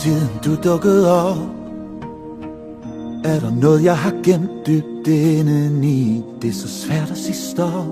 Siden du dukkede op, er der noget jeg har gemt dybt inde i. Det er så svært at sige stop.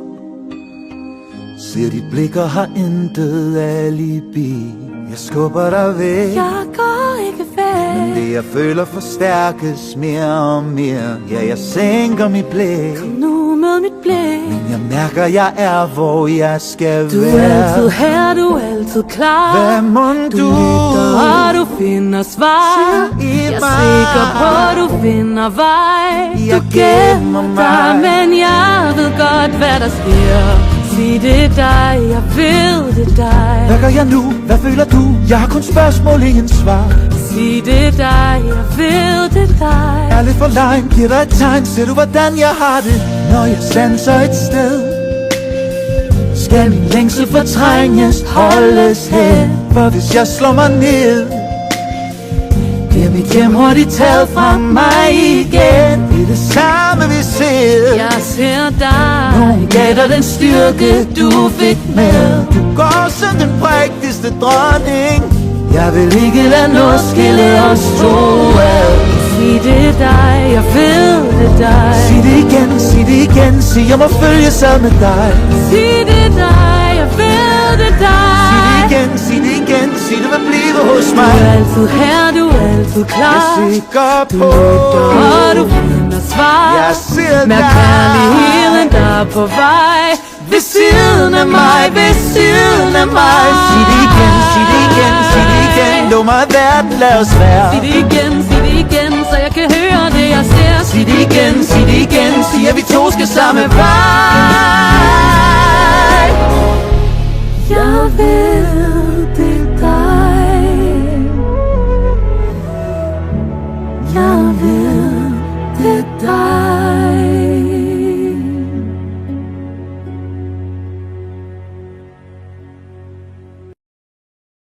Ser dit blik og har intet alibi. Jeg skubber dig væk, jeg går ikke væk, men det jeg føler forstærkes mere og mere. Ja, jeg sænker mit blik, kom nu med mit blik. men jeg mærker jeg er hvor jeg skal Du være. er altid her, du er altid klar. Hvad mon Du du lytter og du finder svar. i Jeg er mig? sikker på, at du finder vej. Jeg Du gemmer gemmer dig, mig. men jeg ved godt, hvad der sker. Sig det dig, jeg ved det dig. Hvad gør jeg nu? Hvad føler du? Jeg har kun spørgsmål, ingen svar. Sig det dig, jeg ved det dig. Er lidt for lejm, giver dig et tegn. Ser du hvordan jeg har det, når jeg sanser et sted? Skal min længsel fortrænges, holdes hen? For hvis jeg slår mig ned, bliver mit hjem hurtigt taget fra mig igen. Det er det samme vi ser. Jeg ser dig. Nogen gav dig den styrke du fik med. Du går som den prægtigste dronning. Jeg vil ikke lade noget skille os to ad. Sig det dig, jeg ved det dig. Sig det igen, sig det igen. Sig jeg må følges ad med dig. Sig det dig, jeg ved det dig. Sig det igen, sig det igen. Sig du vil blive hos Du mig. er altid her, du er altid Jeg klar. er sikker Du på, lytter og du finder svar. jeg ser Mærk kærligheden, der er på vej. Ved siden af mig, ved siden af mig. Sig det igen, sig det igen, sig det igen. Lov mig verden, lad os være. Sig det igen, så jeg kan høre det, jeg ser. Sig det igen, sig det igen. Sig at vi to skal samme vej. Jeg ved